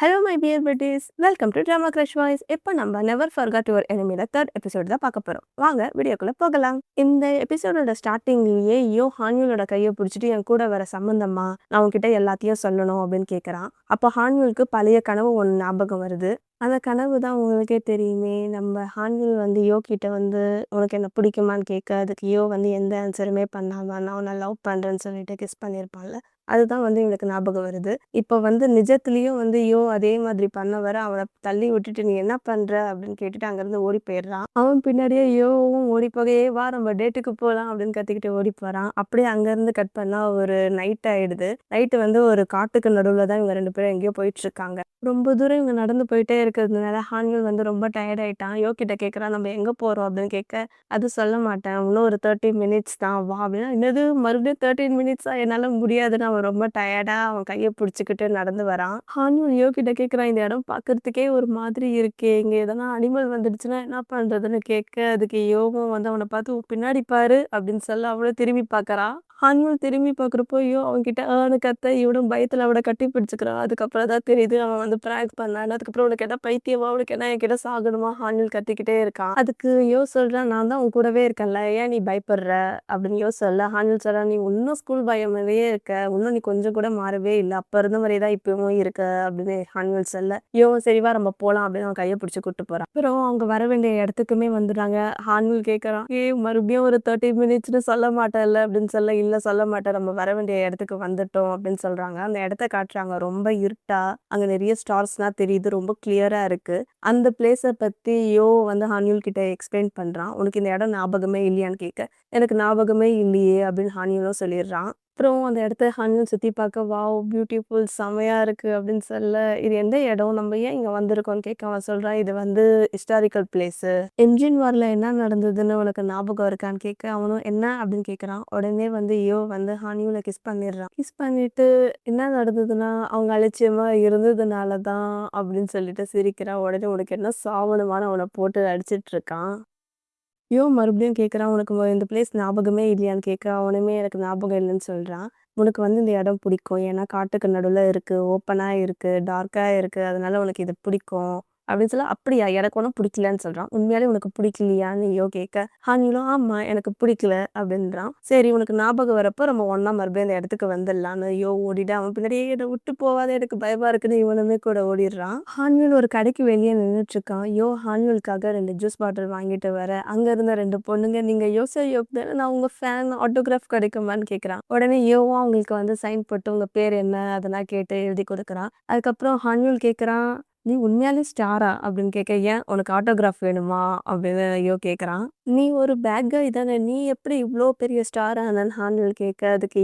Hello my dear பிரிட்டிஸ், welcome to drama crush voice. இப்போ நம்ம நெவர் ஃபர்காட் யுவர் எனிமில தேர்ட் எபிசோட் தான் பார்க்க போகிறோம். வாங்க வீடியோக்குள்ளே போகலாம். இந்த எபிசோடோட ஸ்டார்டிங்லேயே ஹான்யூலோட கையை பிடிச்சிட்டு என் கூட வர சம்மந்தமா நான் உன்கிட்ட எல்லாத்தையும் சொல்லணும் அப்படின்னு கேட்குறான். அப்போ ஹான்யூலுக்கு பழைய கனவு ஒன்று ஞாபகம் வருது. அந்த கனவு தான் உங்களுக்கே தெரியுமே, நம்ம ஹான்யூல் யோ கிட்ட உனக்கு என்ன பிடிக்குமான்னு கேட்க, அதுக்கு எந்த ஆன்சருமே பண்ணாமல் நான் உன்னை லவ் பண்ணுறேன்னு சொல்லிட்டு கிஸ் பண்ணியிருப்பான்ல, அதுதான் இவனுக்கு ஞாபகம் வருது. இப்போ நிஜத்துலேயும் அதே மாதிரி பண்ண வர அவனை தள்ளி விட்டுட்டு நீ என்ன பண்ற அப்படின்னு கேட்டுட்டு அங்கேருந்து ஓடி போயிடுறான். அவன் பின்னாடியே ஓடி போகையே வா நம்ம டேட்டுக்கு போகலாம் அப்படின்னு கத்திக்கிட்டு ஓடி போகிறான். அப்படியே அங்கேருந்து கட் பண்ணால் ஒரு நைட் ஆயிடுது. நைட்டு ஒரு காட்டுக்கு நடுவில் தான் இவங்க 2 பேரும் எங்கேயோ போயிட்டு இருக்காங்க. ரொம்ப தூரம் இவங்க நடந்து போயிட்டே இருக்கிறதுனால ஹான்யூல் ரொம்ப டயர்ட் ஆயிட்டான். கிட்ட கேட்குறான், நம்ம எங்கே போகிறோம் அப்படின்னு கேட்க, அது சொல்ல மாட்டேன், இன்னும் ஒரு 30 மினிட்ஸ் தான் வா அப்படின்னா, என்னது மறுபடியும் 13 மினிட்ஸா, என்னால் முடியாதுன்னு அவன் ரொம்ப டயர்டாக அவன் கையை பிடிச்சிக்கிட்டு நடந்து வரான். ஹான்யூல் கிட்ட கேட்குறான், இந்த இடம் பார்க்கறதுக்கே ஒரு மாதிரி இருக்கே, இங்கே எதனா அனிமல் வந்துடுச்சுன்னா என்ன பண்ணுறதுன்னு கேட்க, அதுக்கு யோவும் அவனை பார்த்து பின்னாடி பாரு அப்படின்னு சொல்ல அவளும் திரும்பி பார்க்கறான். ஹான்யூல் திரும்பி பார்க்குறப்போ அவன்கிட்ட கத்த இவனும் பயத்தில் அவனை கட்டி பிடிச்சிக்கிறான். அதுக்கப்புறம் தான் தெரியுது அவன் ப்ராங்க் பண்ணான்னு. அதுக்கப்புறம் உனக்கு என்ன பைத்தியமா, உனக்கு என்ன என்கிட்ட சாகணுமா, ஹான்யூல் கத்திக்கிட்டே இருக்கான். அதுக்கு சொல்கிறான், நான் தான் உன் கூடவே இருக்கேன்ல, ஏன் நீ பயப்படுற அப்படின்னு சொல்ல. ஹான்யூல் சொல்கிறான், நீ இன்னும் ஸ்கூல் பயமாவே இருக்க, இன்னும் நீ கொஞ்சம் கூட மாறவே இல்லை, அப்போ இருந்த மாதிரியே தான் இப்பவும் இருக்க அப்படின்னு ஹான்யூல் சொல்ல. சரிவா நம்ம போகலாம் அப்படின்னு அவன் கையை பிடிச்சி கூப்பிட்டு போகிறான். அப்புறம் அவங்க வர வேண்டிய இடத்துக்குமே வந்துடுறாங்க. ஹான்யூல் கேட்குறான், மறுபடியும் ஒரு 30 மினிட்ஸ்னு சொல்ல மாட்டேன்ல அப்படின்னு சொல்ல. இல்லை சொல்ல மாட்டேன், நம்ம வர வேண்டிய இடத்துக்கு வந்துட்டோம் அப்படின்னு சொல்கிறாங்க. அந்த இடத்த காட்டுறாங்க. ரொம்ப இருட்டா, அங்கே நிறைய ஸ்டார்ஸ்லாம் தெரியுது, ரொம்ப கிளியராக இருக்குது. அந்த பிளேஸை பற்றி ஹான்யூல் கிட்ட எக்ஸ்பிளைன் பண்ணுறான். உனக்கு இந்த இடம் ஞாபகமே இல்லையான்னு கேட்க, எனக்கு ஞாபகமே இல்லையே அப்படின்னு ஹான்யூலும் சொல்லிடுறான். அப்புறம் அந்த இடத்த ஹான்யூல் சுற்றி பார்க்க, வாவ் பியூட்டிஃபுல், செமையாக இருக்குது அப்படின்னு சொல்ல, இது எந்த இடம், நம்ம ஏன் இங்கே வந்திருக்கோம்னு கேட்க அவன் சொல்கிறான், இது ஹிஸ்டாரிக்கல் பிளேஸு, எம்ஜின் வாரில் என்ன நடந்ததுன்னு உனக்கு ஞாபகம் இருக்கான்னு கேட்க, அவனும் என்ன அப்படின்னு கேட்குறான். உடனே ஹான்யூலை கிஸ் பண்ணிடுறான். கிஸ் பண்ணிட்டு என்ன நடந்ததுன்னா, அவங்க அலட்சியமாக இருந்ததுனால தான் அப்படின்னு சொல்லிட்டு சிரிக்கிறான். உடனே உனக்கு என்ன சாவணுமான அவனை போட்டு அடிச்சிட்டு இருக்கான். மறுபடியும் கேட்குறான், உனக்கு இந்த பிளேஸ் ஞாபகமே இல்லையான்னு கேட்க, அவனுமே எனக்கு ஞாபகம் இல்லைன்னு சொல்கிறான். உனக்கு இந்த இடம் பிடிக்கும், ஏன்னா காட்டுக்கு நடுவில் இருக்குது, ஓப்பனாக இருக்குது, டார்க்காக இருக்குது, அதனால உனக்கு இது பிடிக்கும் அப்படின்னு சொல்ல. அப்படியா, எனக்கு ஒன்றும் பிடிக்கலன்னு சொல்கிறான். உண்மையாலே உனக்கு பிடிக்கலையான்னு கேட்க, ஹான்யூலும் ஆமாம் எனக்கு பிடிக்கல அப்படின்றான். சரி உனக்கு ஞாபகம் வரப்போ நம்ம ஒன்றா மறுபடியும் அந்த இடத்துக்கு வந்துடலான்னு ஓடிட்டு அவன் பின்னாடியே என்னை விட்டு போவாத, எனக்கு பயமாக இருக்குன்னு இவனுமே கூட ஓடிடுறான். ஹான்யூல் ஒரு கடைக்கு வெளியே நின்றுட்டுருக்கான். ஹான்யூலுக்காக 2 ஜூஸ் பாட்டில் வாங்கிட்டு வர, அங்கே இருந்த 2 பொண்ணுங்க, நீங்கள் தானே, நான் உங்கள் ஃபேன், ஆட்டோகிராஃப் கிடைக்குமான்னு கேட்குறான். உடனே அவங்களுக்கு சைன் போட்டு உங்கள் பேர் என்ன அதெல்லாம் கேட்டு எழுதி கொடுக்குறான். அதுக்கப்புறம் ஹான்யூல் கேட்குறான், நீ உண்மையாலே ஸ்டாரா அப்படின்னு கேட்க, ஏன் உனக்கு ஆட்டோகிராஃப் வேணுமா அப்படின்னு கேட்குறான். நீ ஒரு பேட் காய் தானே, நீ எப்படி இவ்வளோ பெரிய ஸ்டார் ஆனான்னு ஹான்யூல் கேட்க, அதுக்கு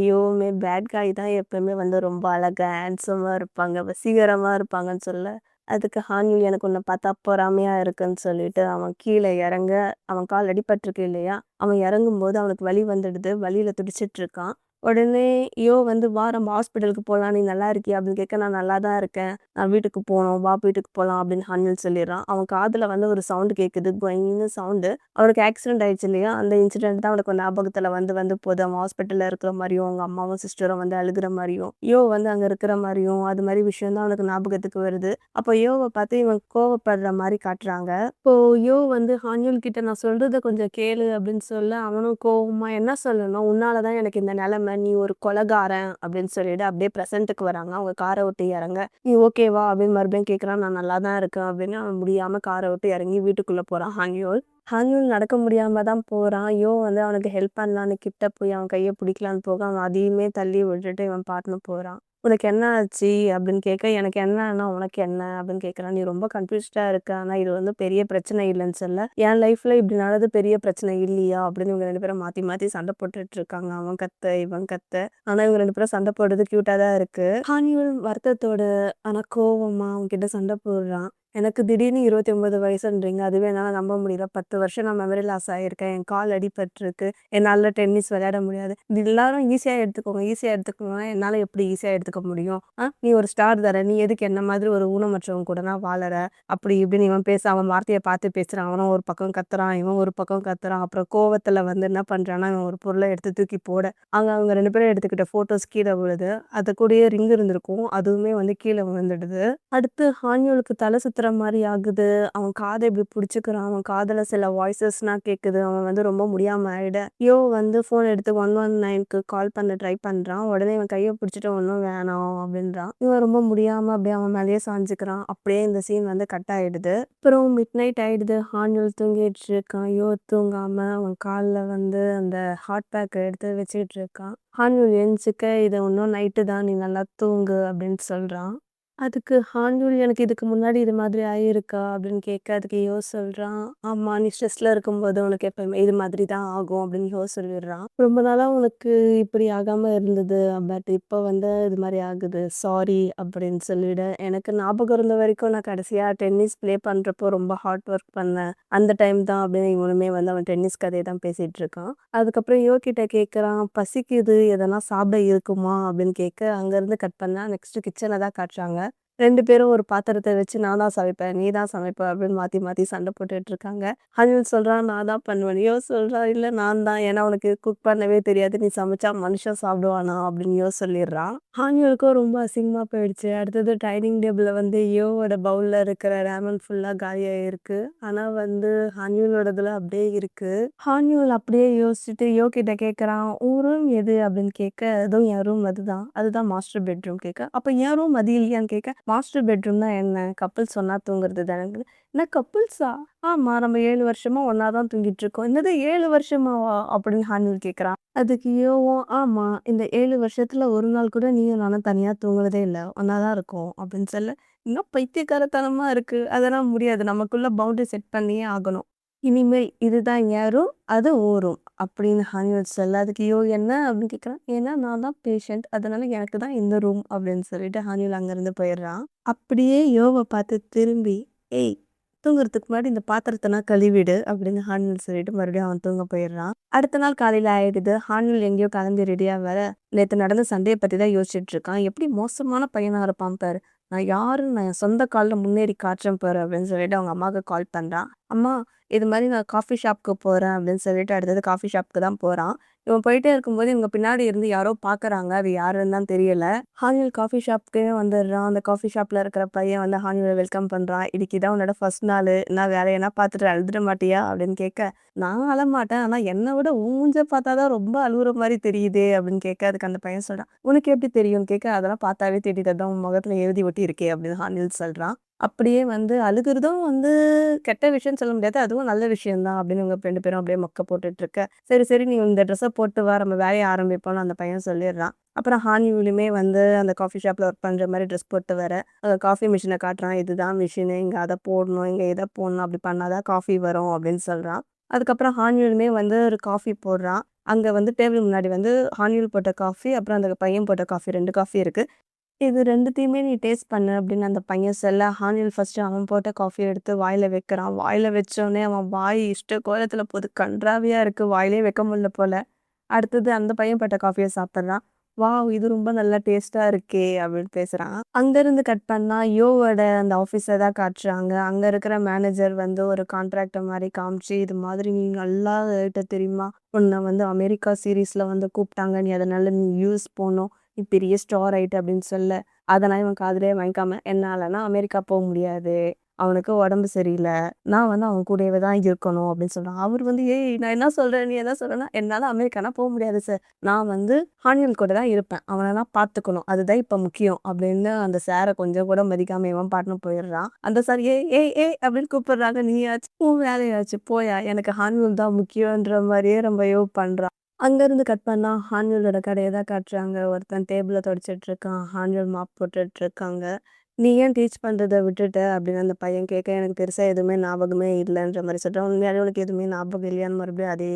பேட் காய் தான் எப்பவுமே ரொம்ப அழகா ஹேண்ட்ஸமாக இருப்பாங்க, வசீகரமாக இருப்பாங்கன்னு சொல்ல. அதுக்கு ஹான்யூல், எனக்கு உன்னை பார்த்தா பொறாமையாக இருக்குன்னு சொல்லிட்டு அவன் கீழே இறங்க, அவன் கால் அடிபட்டிருக்கு இல்லையா, அவன் இறங்கும்போது அவனுக்கு வலி வந்துடுது, வலியில் துடிச்சிட்டு இருக்கான். உடனே வா நம்ம ஹாஸ்பிட்டலுக்கு போகலாம், நீ நல்லா இருக்கியா அப்படின்னு கேட்க, நான் நல்லா தான் இருக்கேன், நான் வீட்டுக்கு போகணும், வா வீட்டுக்கு போகலாம் அப்படின்னு ஹான்யூல் சொல்லிடுறான். அவன் காதில் ஒரு சவுண்டு கேட்குது, கொயின்னு சவுண்டு. அவனுக்கு ஆக்சிடென்ட் ஆயிடுச்சு இல்லையா, அந்த இன்சிடென்ட் தான் அவனுக்கு ஞாபகத்தில் போகுது. அவன் ஹாஸ்பிட்டலில் இருக்கிற மாதிரியும், அவங்க அம்மாவும் சிஸ்டரும் அழுகிற மாதிரியும், அங்கே இருக்கிற மாதிரியும், அது மாதிரி விஷயம் தான் அவனுக்கு ஞாபகத்துக்கு வருது. அப்போ யோவை பார்த்து இவன் கோவப்படுற மாதிரி காட்டுறாங்க. இப்போ ஹான்யூல் கிட்ட, நான் சொல்றதை கொஞ்சம் கேளு அப்படின்னு சொல்ல, அவனும் கோவமா, என்ன சொல்லணும், உன்னால தான் எனக்கு இந்த நிலைமை, நீ ஒரு கொலைகாரன் அப்படின்னு சொல்லிட்டு அப்படியே ப்ரெசென்ட்டுக்கு வராங்க. அவங்க காரை விட்டு இறங்க, நீ ஓகேவா அப்படின்னு மறுபடியும் கேட்குறான். நான் நல்லா தான் இருக்கேன் அப்படின்னு அவன் முடியாமல் காரை விட்டு இறங்கி வீட்டுக்குள்ளே போகிறான். ஹான்யூல் நடக்க முடியாமல் தான் போகிறான். அவனுக்கு ஹெல்ப் பண்ணலான்னு கிட்ட போய் அவன் கையை பிடிக்கலான்னு போக, அவன் அதையுமே தள்ளி விட்டுட்டு இவன் பாட்டுன்னு போகிறான். உனக்கு என்ன ஆச்சு அப்படின்னு கேட்க, எனக்கு என்னன்னா உனக்கு என்ன அப்படின்னு கேட்குறான். நீ ரொம்ப கன்ஃபியூஸ்டாக இருக்க, ஆனால் இது பெரிய பிரச்சனை இல்லைன்னு சொல்ல. என் லைஃப்பில் இப்படி நடந்தது பெரிய பிரச்சனை இல்லையா அப்படின்னு இவங்க 2 பேரும் மாற்றி மாற்றி சண்டை போட்டுட்டு இருக்காங்க. அவன் கத்த இவன் கத்த, ஆனால் இவங்க 2 பேரும் சண்டை போடுறது க்யூட்டாக தான் இருக்குது. ஹான்யூல் வருத்தத்தோட ஆனால் கோவமாக அவன்கிட்ட சண்டை போடுறான். எனக்கு திடீர்னு 29 வயசுன்றீங்க. அதுவே என்னால நம்ப முடியல. 10 வருஷம் நான் மெமரி லாஸ் ஆயிருக்கேன். என் கால் அடிபட்டுருக்கு. என்னால டென்னிஸ் விளையாட முடியாது. இது எல்லாரும் ஈஸியா எடுத்துக்கோங்க, ஈஸியா எடுத்துக்கோங்கன்னா, என்னால எப்படி ஈஸியா எடுத்துக்க முடியும்? நீ ஒரு ஸ்டார் தானே! நீ எதுக்கு என்ன மாதிரி ஒரு ஊனமற்றவங்க கூடலாம் வாழற? அப்படி இப்படின்னு இவன் பேச அவன் வார்த்தைய பார்த்து பேசுறான். அவனும் ஒரு பக்கம் கத்துறான். இவன் ஒரு பக்கம் கத்துறான். அப்புறம் கோவத்துல வந்து என்ன பண்றான்னா, இவன் ஒரு பொருள எடுத்து தூக்கி போட, அவங்க 2 பேரும் எடுத்துக்கிட்ட ஃபோட்டோஸ் கீழ விழுது. அது கூடயே ரிங் இருந்திருக்கும். அதுவுமே வந்து கீழ விழுந்துடுது. அடுத்து ஹான்யூலுக்கு தலை சுத்துற மாரி ஆகுது. அவன் காத இப்படி புடிச்சுக்கிறான். அவன் காதுல சில வாய்ஸஸ்லாம் கேட்குது. அவன் வந்து ரொம்ப முடியாம ஆயிட, யோ வந்து ஃபோன் எடுத்து 119க்கு கால் பண்ண ட்ரை பண்றான். உடனே இவன் கைய புடிச்சுட்டு ஒண்ணும் வேணாம் அப்படின்றான். இவன் ரொம்ப முடியாம அப்படியே அவன் மேலயே சாஞ்சுக்கிறான். அப்படியே இந்த சீன் வந்து கட் ஆயிடுது. அப்புறம் மிட் நைட் ஆயிடுது. ஹான்யூல் தூங்கிட்டு இருக்கான். யோ தூங்காம அவன் கால்ல வந்து அந்த ஹாட் பேக் எடுத்து வச்சுக்கிட்டு இருக்கான். ஹான்யூல் எந்திச்சுக்க, "இது இன்னும் நைட்டு தான். நீ நல்லா தூங்கு" அப்படின்னு சொல்றான். அதுக்கு ஹான்யூல், "எனக்கு இதுக்கு முன்னாடி இது மாதிரி ஆயிருக்கா?" அப்படின்னு கேட்க, அதுக்கு யோ சொல்றான், "ஆமா, நீ ஸ்ட்ரெஸ்ல இருக்கும்போது உனக்கு எப்பவுமே இது மாதிரி தான் ஆகும்" அப்படின்னு யோ சொல்லிடுறான். "ரொம்ப நாளா உனக்கு இப்படி ஆகாம இருந்தது. பட் இப்போ வந்து இது மாதிரி ஆகுது. சாரி" அப்படின்னு சொல்லிட, "எனக்கு ஞாபகம் இருந்த வரைக்கும் நான் கடைசியா டென்னிஸ் ப்ளே பண்றப்போ ரொம்ப ஹார்ட் ஒர்க் பண்ணேன். அந்த டைம் தான்" அப்படின்னு இவனுமே வந்து அவன் டென்னிஸ் கதைய தான் பேசிட்டு இருக்கான். அதுக்கப்புறம் யோ கிட்ட கேட்குறான், "பசிக்குது, எதனா சாப்பிட இருக்குமா?" அப்படின்னு கேட்க, அங்கேருந்து கட் பண்ணா நெக்ஸ்ட் கிச்சனை தான் காட்டுறாங்க. 2 பேரும் ஒரு பாத்திரத்த வச்சு நான் தான் சமைப்பேன், நீ தான் சமைப்ப அப்படின்னு மாத்தி மாத்தி சண்டை போட்டுட்டு இருக்காங்க. அனில் சொல்றான், நான் தான் பண்ணுவேன். யோ சொல்றா, இல்ல நான் தான். ஏன்னா உனக்கு குக் பண்ணவே தெரியாது. நீ சமைச்சா மனுஷன் சாப்பிடுவானா அப்படின்னு யோ சொல்லிடுறான். ஹான்யூலுக்கும் ரொம்ப அசிங்கமா போயிடுச்சு. அடுத்தது டைனிங் டேபிள்ல வந்து யோவோட பவுல்ல இருக்கிற ராமன் ஃபுல்லா காலியாயிருக்கு. ஆனா வந்து ஹான்யூலோடதுல அப்படியே இருக்கு. ஹான்யூல் அப்படியே யோசிச்சுட்டு யோ கிட்ட கேட்குறான், உன் ரூம் எது அப்படின்னு கேட்க, அதுவும் என் ரூம் அதுதான். அதுதான் மாஸ்டர் பெட்ரூம் கேட்க, அப்ப என் ரூம் அது இல்லையான்னு கேட்க, மாஸ்டர் பெட்ரூம்னா என்ன? கப்பிள்ஸ் ஒண்ணா தூங்குறது தானே. என்ன கப்பிள்ஸா? ஆமா, நம்ம 7 வருஷமா ஒண்ணா தான் தூங்கிட்டு இருக்கோம். என்னது 7 வருஷமாவா? அப்படின்னு ஹான்யூல் கேட்குறான். அதுக்கு யோவும், ஆமா, இந்த 7 வருஷத்துல ஒரு நாள் கூட நீயும் நானும் தனியா தூங்குனதே இல்ல. ஒண்ணா தான் இருக்கோம் அப்படின்னு சொல்ல, இன்னும் பைத்தியக்காரத்தனமா இருக்கு. அதெல்லாம் முடியாது. நமக்குள்ள பவுண்டரி செட் பண்ணியே ஆகணும். இனிமேல் இதுதான் என் ரூம், அது உன் ரூம் அப்படின்னு ஹானிவல் சொல்ல, அதுக்கு யோ என்ன அப்படின்னு கேட்குறான். ஏன்னா நான் தான் பேஷண்ட், அதனால எனக்கு தான் இந்த ரூம் அப்படின்னு சொல்லிட்டு ஹானிவல் அங்கேருந்து போயிடுறான். அப்படியே யோவை பார்த்து திரும்பி, ஏய், தூங்குறதுக்கு முன்னாடி இந்த பாத்திரத்தெல்லாம் கழுவிடு அப்படின்னு ஹானிவல் சொல்லிட்டு மறுபடியும் அவன் தூங்க போயிடுறான். அடுத்த நாள் காலையில் ஆயிடுது. ஹானிவல் எங்கேயோ கிளம்பி ரெடியாக வர, நேற்று நடந்த சண்டையை பற்றி தான் யோசிச்சுட்டு இருக்கான். எப்படி மோசமான பையனாக இருப்பான் பாரு, நான் யாருன்னு நான் என் சொந்த காலில் முன்னேறி காட்டுறேன் பாரு அப்படின்னு சொல்லிட்டு அவங்க அம்மாவுக்கு கால் பண்ணுறான். அம்மா, இது மாதிரி நான் காஃபி ஷாப்க்கு போறேன் அப்படின்னு சொல்லிட்டு அடுத்தது காஃபி ஷாப்க்கு தான் போறான். இவன் போயிட்டே இருக்கும்போது இவங்க பின்னாடி இருந்து யாரோ பார்க்குறாங்க. அது யாருன்னு தான் தெரியல. ஹானில் காஃபி ஷாப்க்கே வந்துடுறான். அந்த காஃபி ஷாப்ல இருக்கிற பையன் வந்து ஹானில வெல்கம் பண்றான். "இன்னைக்கு இதான் உன்னோட ஃபர்ஸ்ட் நாளு. நான் வேலையெல்லாம் பார்த்துட்டு அழுதுட மாட்டியா?" அப்படின்னு கேட்க, "நான் அழமாட்டேன். ஆனா என்னை விட உன் மூஞ்ச பார்த்தா தான் ரொம்ப அழுவுற மாரி தெரியுதே" அப்படின்னு கேட்க, அதுக்கு அந்த பையன் சொல்றான், "உனக்கு எப்படி தெரியும்னு?" கேட்க, "அதெல்லாம் பார்த்தாவே தெரியுது. அதான் உன் முகத்துல எழுதி ஒட்டி இருக்கே" அப்படின்னு ஹானில் சொல்றான். அப்படியே வந்து அழுகுறதும் வந்து கெட்ட விஷயம்னு சொல்ல முடியாது. அதுவும் நல்ல விஷயம் தான் அப்படின்னு இவங்க 2 பேரும் அப்படியே மொக்க போட்டுட்டு இருக்க, "சரி, சரி, நீ இந்த ட்ரெஸ்ஸ போட்டு வா, நம்ம வேலைய ஆரம்பிப்போம்னு" அந்த பையன் சொல்லிடுறான். அப்புறம் ஹானியூலுமே வந்து அந்த காஃபி ஷாப்ல ஒர்க் பண்ற மாரி ட்ரெஸ் போட்டு வர, காஃபி மிஷின காட்டுறான். "இதுதான் மிஷினு. இங்க அத போடணும், இங்க இத போடணும். அப்படி பண்ணா தான் காஃபி வரும்" அப்படின்னு சொல்றான். அதுக்கப்புறம் ஹானியூலுமே வந்து ஒரு காஃபி போடுறான். அங்க வந்து டேபிள் முன்னாடி வந்து ஹானியூல் போட்ட காஃபி, அப்புறம் அந்த பையன் போட்ட காஃபி 2 காஃபி இருக்கு. "இது 2த்தையுமே நீ டேஸ்ட் பண்ணு" அப்படின்னு அந்த பையன் சொல்ல, ஹானில் ஃபர்ஸ்ட்டு அவன் போட்ட காஃபிய எடுத்து வாயில வைக்கிறான். வாயில வச்சோனே அவன் வாய் இஷ்ட கோலத்துல போது. கண்றாவியா இருக்கு. வாயிலே வைக்க முடியல போல. அடுத்தது அந்த பையன் போட்ட காஃபிய சாப்பிடுறான். "வாவ்! இது ரொம்ப நல்லா டேஸ்ட்டா இருக்கே" அப்படின்னு பேசுறான். அங்கருந்து கட் பண்ணா யோவோட அந்த ஆஃபீஸ தான் காட்டுறாங்க. அங்க இருக்கிற மேனேஜர் வந்து ஒரு கான்ட்ராக்ட்ட மாரி காமிச்சு, "இது மாதிரி நீ நல்லா எழுட்ட தெரியுமா? உன்ன வந்து அமெரிக்கா சீரிஸ்ல வந்து கூப்பிட்டாங்க. நீ அதனால நீ யுஎஸ் போணும். நீ பெரிய ஸ்டார் ஆயிட்ட" அப்படின்னு சொல்ல, அதெல்லாம் இவன் காதுலயே வாங்கிக்காம, "என்னாலலாம் அமெரிக்கா போ முடியாது. அவனுக்கு உடம்பு சரியில்ல. நான் வந்து அவன் கூடவே தான் இருக்கணும்" அப்படின்னு சொல்றான். அவரு வந்து, "ஏய், நான் என்ன சொல்றேன்? நீ என்ன சொல்றேன்னா?" "என்னால அமெரிக்காலாம் போ முடியாது சார். நான் வந்து ஹானியல் கூட தான் இருப்பேன். அவனலாம் பார்த்துக்கணும். அதுதான் இப்ப முக்கியம்" அப்படின்னு அந்த சார கொஞ்சம் கூட மதிக்காம இவன் பாட்டுன்னு போயிடுறான். அந்த சார், "ஏய், ஏய், ஏய்" அப்படின்னு கூப்பிடுறாங்க. "நீயாச்சும் உன் வேலையாச்சு போயா, எனக்கு ஹானியல் தான் முக்கியன்ற" மாரியே ரொம்ப பண்றான். அங்கருந்து கட் பண்ணா ஹான்யூலோட கடைய தான் காட்டுறாங்க. ஒருத்தன் டேபிள துடைச்சிட்டு இருக்கான். ஹான்யூல் மாப் போட்டுட்டு இருக்காங்க. "நீ ஏன் டீச் பண்றத விட்டுட்ட?" அப்படின்னு அந்த பையன் கேட்க, "எனக்கு பெருசா எதுவுமே ஞாபகமே இல்லன்ற" மாரி சொல்றான். "உண்மையாலே உனக்கு எதுவுமே ஞாபகம் இல்லையான்னு?" மறுபடியும் அதே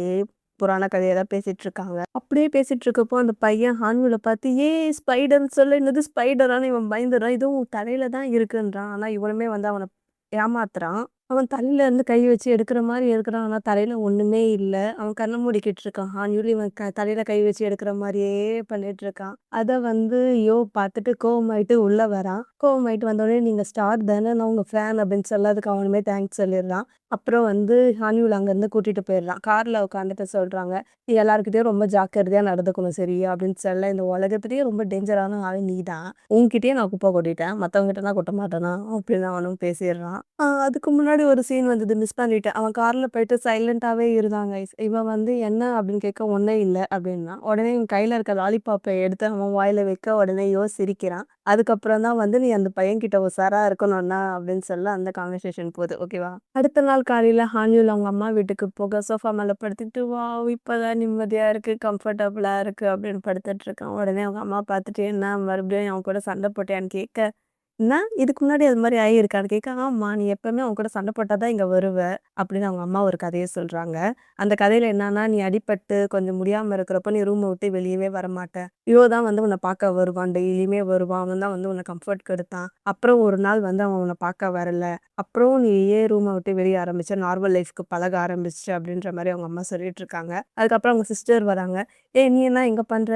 புராண கதைய தான் பேசிட்டு இருக்காங்க. அப்படியே பேசிட்டு இருக்கப்போ அந்த பையன் ஹான்யூல பார்த்து, "ஏய், ஸ்பைடர்ன்னு சொல்ல" "என்னது ஸ்பைடரான்னு?" இவன் பயந்துடுறான். "இதுவும் உன் தலையில தான் இருக்குன்றான்." ஆனா இவனுமே வந்து அவன ஏமாத்துறான். அவன் தலையில இருந்து கை வச்சு எடுக்கிற மாரி இருக்கிறான். ஆனா தலையில ஒண்ணுமே இல்ல. அவன் கண்ண மூடிக்கிட்டு இருக்கான். ஹான்யூல் இவன் தலையில கை வச்சு எடுக்கிற மாரியே பண்ணிட்டு இருக்கான். அத வந்து யோ பார்த்துட்டு கோவமாயிட்டு உள்ள வரான். கோவமாயிட்டு வந்தோனே, "நீங்க ஸ்டார் தானே, நான் உங்க ஃபேன்" அப்படின்னு சொல்ல அதுக்கு அவனுமே தேங்க்ஸ் சொல்லிடுறான். அப்புறம் வந்து ஹான்யூல் அங்கருந்து கூட்டிட்டு போயிடுறான். கார்ல உட்காந்துட்டு சொல்றாங்க, "நீ எல்லார்கிட்டயும் ரொம்ப ஜாக்கிரதையா நடந்துக்கணும் சரியா?" அப்படின்னு சொல்ல, "இந்த உலகத்திலேயே ரொம்ப டேஞ்சரான ஆள் நீதான். உன்கிட்டயே நான் குப்பை கொட்டிட்டேன். மத்தவங்ககிட்டலாம் கொட்ட மாட்டேனா?" அப்படின்னு அவனும் பேசிடுறான். அதுக்கு முன்னாடி ஒரு சீன் வந்தது மிஸ் பண்ணிட்டேன். அவன் கார்ல போயிட்டு சைலன்ட்டாவே இருந்தான் கைஸ். இவன் வந்து "என்ன?" அப்படின்னு கேட்க, "ஒண்ணும் இல்ல" அப்படின்னான். உடனே இவன் கையில இருக்க லாலிபாப்ப எடுத்து அவன் வாயில வைக்க, உடனே சிரிக்கிறான். அதுக்கப்புறம் தான் வந்து, "நீ அந்த பையன்கிட்ட உஷாரா இருக்கணும்னா" அப்படின்னு சொல்ல அந்த கான்வர்சேஷன் போது. ஓகேவா? அடுத்த நாள் காலையில ஹான்யூல் அவங்க அம்மா வீட்டுக்கு போக சோஃபா மேல படுத்துக்கிட்டு, "வாவ்! இப்பதான் நிம்மதியா இருக்கு, கம்ஃபர்டபுளா இருக்கு" அப்படின்னு படுத்துட்டு இருக்கான். உடனே அவங்க அம்மா பார்த்துட்டு, "என்ன மறுபடியும் அவன் கூட சண்டை போட்டியான்னு?" கேட்க, "என்ன? இதுக்கு முன்னாடி அது மாரி ஆகியிருக்கான்னு?" கேட்க, "ஆமா. நீ எப்பவுமே அவன் கூட சண்டை போட்டா தான் இங்க வருவ" அப்படின்னு அவங்க அம்மா ஒரு கதைய சொல்றாங்க. அந்த கதையில என்னன்னா, "நீ அடிபட்டு கொஞ்சம் முடியாம இருக்கிறப்போ நீ ரூம விட்டு வெளியவே வரமாட்ட. இவ தான் வந்து உன்ன பார்க்க வருவான். டெய்லியுமே வருவான். அவன் தான் வந்து உன்ன கம்ஃபர்ட் குடுத்தான். அப்புறம் ஒரு நாள் வந்து அவன் உன்ன பார்க்க வரல. அப்புறம் நீ ஏன் ரூம விட்டு வெளிய ஆரம்பிச்ச, நார்மல் லைஃப்க்கு பழக ஆரம்பிச்ச" அப்படின்ற மாரி அவங்க அம்மா சொல்லிட்டு இருக்காங்க. அதுக்கப்புறம் அவங்க சிஸ்டர் வராங்க. "ஏய் நீ என்ன இங்க பண்ற?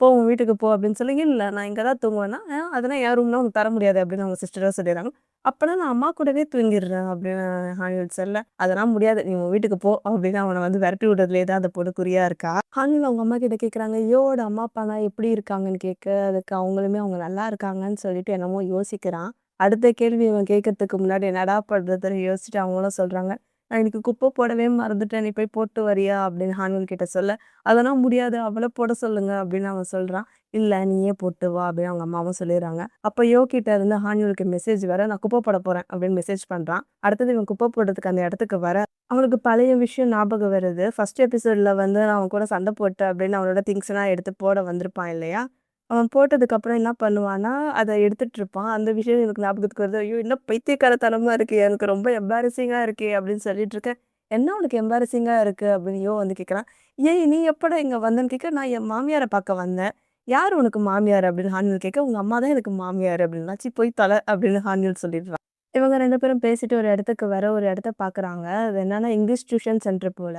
போ உன் வீட்டுக்கு போ" அப்படின்னு சொல்லி, "இல்ல நான் இங்க தான் தூங்குவேன்னா." அதெல்லாம் என் ரூம்னா உனக்கு தர முடியாது" அப்படின்னு அவங்க சிஸ்டரும் சொல்லிடுறாங்க. "அப்பன்னா நான் அம்மா கூடவே தூங்கிடுறேன்" அப்படின்னு ஹானில் சொல்ல, "அதெல்லாம் முடியாது. நீ உன் வீட்டுக்கு போ" அப்படின்னு அவன வந்து விரட்டி விடுறதுலயே தான் அந்த பொண்ணு குறியா இருக்கா. ஹானில் அவங்க அம்மா கிட்ட கேட்குறாங்க, "யோவோட அம்மா, அப்பாலாம் எப்படி இருக்காங்கன்னு?" கேட்க, அதுக்கு அவங்களுமே அவங்க நல்லா இருக்காங்கன்னு சொல்லிட்டு என்னமோ யோசிக்கிறான். அடுத்த கேள்வி இவன் கேட்கறதுக்கு முன்னாடி என்னடா பண்றதுன்னு யோசிச்சுட்டு அவங்களும் சொல்றாங்க, "நான் இன்னைக்கு குப்பை போடவே மறந்துட்டேன். நீ போய் போட்டு வரியா?" அப்படின்னு ஹானில் கிட்ட சொல்ல, "அதெல்லாம் முடியாது. அவள போட சொல்லுங்க" அப்படின்னு அவன் சொல்றான். "இல்ல நீயே போட்டு வா" அப்படின்னு அவங்க அம்மாவும் சொல்லிடுறாங்க. அப்ப யோ கிட்ட இருந்து ஹானியூலுக்கு மெசேஜ் வர, "நான் குப்பை போட போறேன்" அப்படின்னு மெசேஜ் பண்றான். அடுத்தது இவன் குப்பை போடுறதுக்கு அந்த இடத்துக்கு வர, அவனுக்கு பழைய விஷயம் ஞாபகம் வருது. ஃபர்ஸ்ட் எபிசோட்ல வந்து நான் அவன் கூட சண்டை போட்டேன் அப்படின்னு அவனோட திங்ஸ்லாம் எடுத்து போட வந்திருப்பான் இல்லையா? அவன் போட்டதுக்கப்புறம் என்ன பண்ணுவான்னா, அத எடுத்துட்டு இருப்பான். அந்த விஷயம் எனக்கு ஞாபகத்துக்கு வருது. "ஐயோ! என்ன பைத்தியக்காரத்தனமா இருக்கு. எனக்கு ரொம்ப எம்பாரஸிங்கா இருக்கே" அப்படின்னு சொல்லிட்டு இருக்கேன். "என்ன உனக்கு எம்பாரஸிங்கா இருக்கு?" அப்படின்னு யோ வந்து கேட்குறான். "ஏய் நீ எப்படா இங்க வந்தன்னு?" கேட்க, "நான் என் மாமியார பார்க்க வந்தேன்." "யார் உனக்கு மாமியார்?" அப்படின்னு ஹானில் கேட்க, "உங்க அம்மா தான் எனக்கு மாமியார்" அப்படின்னா. "சி போய் தொல" அப்படின்னு ஹானில் சொல்லிடுறான். இவங்க 2 பேரும் பேசிட்டு ஒரு இடத்துக்கு வர ஒரு இடத்த பார்க்குறாங்க. அது என்னன்னா இங்கிலீஷ் டியூஷன் சென்டர் போல.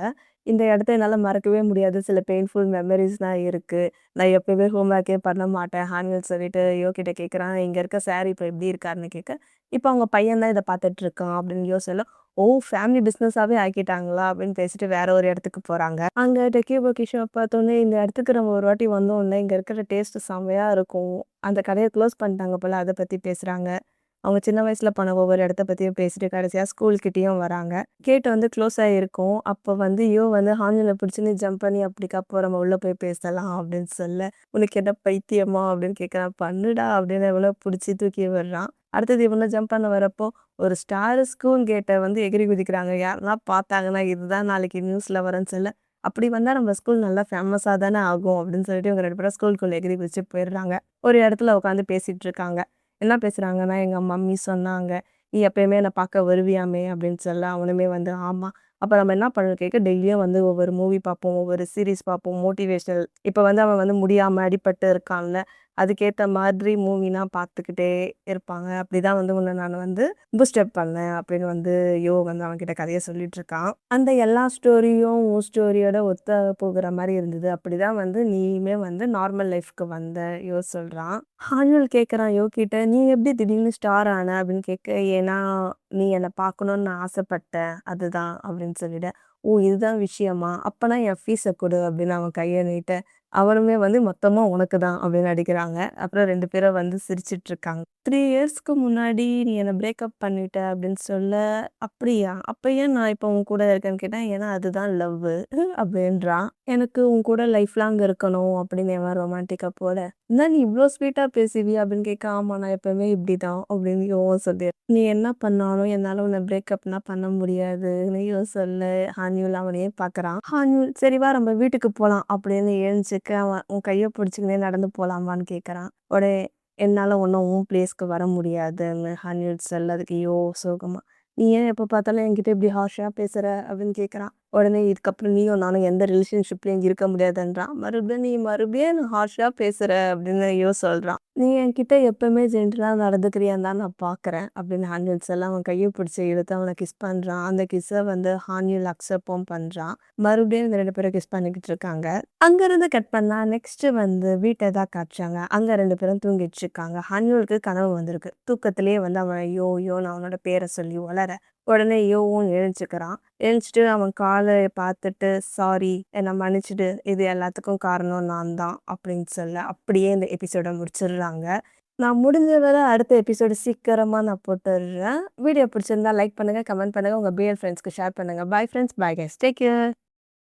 இந்த இடத்த என்னால மறக்கவே முடியாது. சில பெயின்ஃபுல் மெமரீஸ்லாம் இருக்கு. நான் எப்பயுமே ஹோம் ஒர்க்கே பண்ண மாட்டேன். ஹான்வல் சொல்லிட்டு யோ கிட்ட கேட்குறான். இங்க இருக்க சார் இப்ப எப்படி இருக்காருன்னு கேட்க, இப்ப அவங்க பையன் தான் இத பார்த்துட்டு இருக்கான் அப்படின்னு யோ சொல்ல, "ஓ! ஃபேமிலி பிசினஸாவே ஆக்கிட்டாங்களா?" அப்படின்னு பேசிட்டு வேற ஒரு இடத்துக்கு போறாங்க. அங்க டெக்கி போக்கி ஷாப் பார்த்தோனே, இந்த இடத்துக்கு நம்ம ஒரு வாட்டி வந்தோம்ல, இங்க இருக்கிற டேஸ்ட் செம்மையா இருக்கும். அந்த கடைய க்ளோஸ் பண்ணிட்டாங்க போல, அத பத்தி பேசுறாங்க. அவங்க சின்ன வயசுல போன ஒவ்வொரு இடத்த பத்தியும் பேசிட்டு கடைசியா ஸ்கூல் கிட்டயும் வராங்க. கேட் வந்து க்ளோஸ் ஆகியிருக்கும். அப்போ வந்து யோ வந்து ஹானில பிடிச்சு நீ ஜம்ப் பண்ணி அப்படிக்கா போ நம்ம உள்ள போய் பேசலாம் அப்படின்னு சொல்ல, "உனக்கு என்ன பைத்தியமா?" அப்படின்னு கேட்குறான். "பண்ணுடா" அப்படின்னு இவள பிடிச்சி தூக்கி விடுறான். அடுத்தது இவனும் ஜம்ப் பண்ண வரப்போ, ஒரு ஸ்டார் ஸ்கூல் கேட்ட வந்து எகிறி குதிக்கிறாங்க. யாரெல்லாம் பார்த்தாங்கன்னா, இதுதான் நாளைக்கு நியூஸ்ல வரும்ன்னு சொல்ல, "அப்படி வந்தா நம்ம ஸ்கூல் நல்லா ஃபேமஸா தானே ஆகும்" அப்படின்னு சொல்லிட்டு இவங்க 2 பேரும் ஸ்கூலுக்குள்ள எகிறி குதிச்சு போயிடுறாங்க. ஒரு இடத்துல உட்காந்து பேசிட்டு இருக்காங்க. என்ன பேசுறாங்கன்னா, "எங்க மம்மி சொன்னாங்க, நீ எப்பயுமே என்ன பார்க்க வருவியாமே" அப்படின்னு சொல்ல, அவனுமே வந்து ஆமா. அப்ப நம்ம என்ன பண்ணணும் கேட்க, டெய்லியும் வந்து ஒவ்வொரு மூவி பார்ப்போம், ஒவ்வொரு சீரிஸ் பார்ப்போம், மோட்டிவேஷனல் இப்ப வந்து அவன் வந்து முடியாம அடிபட்டு இருக்கான்ல, அதுக்கேத்த மாதிரி மூவிலாம் பார்த்துக்கிட்டே இருப்பாங்க. அப்படிதான் வந்து உன்ன நான் வந்து பூஸ்ட் அப் பண்ணேன் அப்படின்னு வந்து யோ வந்து அவன்கிட்ட கதைய சொல்லிட்டு இருக்கான். அந்த எல்லா ஸ்டோரியும் உன் ஸ்டோரியோட ஒத்த போகுற மாரி இருந்தது. அப்படிதான் வந்து நீயுமே வந்து நார்மல் லைஃப்க்கு வந்த யோ சொல்றான். ஹானுல் கேட்குறான் யோ கிட்ட, "நீ எப்படி திடீர்னு ஸ்டார் ஆன?" அப்படின்னு கேட்க, "ஏன்னா நீ என்ன பார்க்கணும்னு நான் ஆசைப்பட்டேன். அதுதான்" அப்படின்னு சொல்லிட, "ஓ! இதுதான் விஷயமா? அப்பனா என் ஃபீஸ குடு" அப்படின்னு அவன் கைய நீட்ட, அவனுமே வந்து "மொத்தமா உனக்கு தான்" அப்படின்னு அடிக்கிறாங்க. அப்புறம் 2 பேரும் வந்து சிரிச்சுட்டு இருக்காங்க. 3 இயர்ஸ்க்கு முன்னாடி நீ என்ன பிரேக்கப் பண்ணிட்ட அப்படின்னு சொல்ல, "அப்படியா? அப்ப ஏன் நான் இப்ப உன் கூட இருக்கேன்னு" கேட்டேன். "ஏன்னா அதுதான் லவ்வு" அப்படின்றான். "எனக்கு உன் கூட லைஃப் லாங் இருக்கணும்" அப்படின்னு அவன் ரொமான்டிக்கா போல, "என்ன நீ இவ்ளோ ஸ்வீட்டா பேசுவியா?" அப்படின்னு கேட்க, "ஆமா நான் எப்பவுமே இப்படிதான்" அப்படின்னு இவன் சொல்லி, "நீ என்ன பண்ணாலும் என்னால உன்ன பிரேக்கப்லாம் பண்ண முடியாதுன்னு" இவன் சொல்ல, ஹான்யூல் அவனையே பார்க்குறான். ஹான்யூல், "சரி வா நம்ம வீட்டுக்கு போலாம்" அப்படின்னு எழுந்துக்க, அவன் உன் கைய பிடிச்சுக்கினே நடந்து போலாமான்னு கேட்குறான். உடனே, "என்னால ஒன்னும் உன் பிளேஸ்க்கு வர முடியாதுன்னு" ஹான்யூல் சொல்ல, அதுக்கு யோ சோகமா, "நீ ஏன் எப்ப பார்த்தாலும் என்கிட்ட இப்படி ஹார்ஷா பேசுற?" அப்படின்னு கேட்குறான். உடனே இதுக்கப்புறம் நீயும் நானும் எந்த ரிலேஷன்ஷிப்லயும் இருக்க முடியாதுன்றான். மறுபடியும் ஹார்ஷா பேசுற அப்படின்னு சொல்றான். நீ என்கிட்ட எப்பவுமே ஜென்டிலா நடந்துக்கிறியான்னு தான் நான் பார்க்குறேன் அப்படின்னு ஹான்யூல் சொல்ல அவன் கையை பிடிச்சி இழுத்து அவனை கிஸ் பண்றான். அந்த கிஸ்ஸை ஹான்யூல் அக்செப்டும் பண்றான். மறுபடியும் இந்த 2 பேரும் கிஸ் பண்ணிக்கிட்டு இருக்காங்க. அங்கிருந்து கட் பண்ணா நெக்ஸ்ட் வீட்டை தான் காட்டுறாங்க. அங்க 2 பேரும் தூங்கிட்டு இருக்காங்க. ஹான்யூலுக்கு கனவு வந்திருக்கு. தூக்கத்திலேயே அவன் யோன்னு அவனோட பேரை சொல்லி உளற உடனே யோவும் எழுந்துக்கிறான். எழுந்துச்சிட்டு அவன் காலை பார்த்துட்டு சாரி என்னை மன்னிச்சிடு, இது எல்லாத்துக்கும் காரணம் நான் தான் அப்படின்னு சொல்ல அப்படியே இந்த எபிசோட முடிச்சிடுறாங்க. நான் முடிஞ்ச வரை அடுத்த எபிசோடு சீக்கிரமா நான் போட்டுடுறேன். வீடியோ பிடிச்சிருந்தா லைக் பண்ணுங்க, கமெண்ட் பண்ணுங்க, உங்க பிஎல் ஃப்ரெண்ட்ஸ்க்கு ஷேர் பண்ணுங்க. Bye friends, bye guys, take care.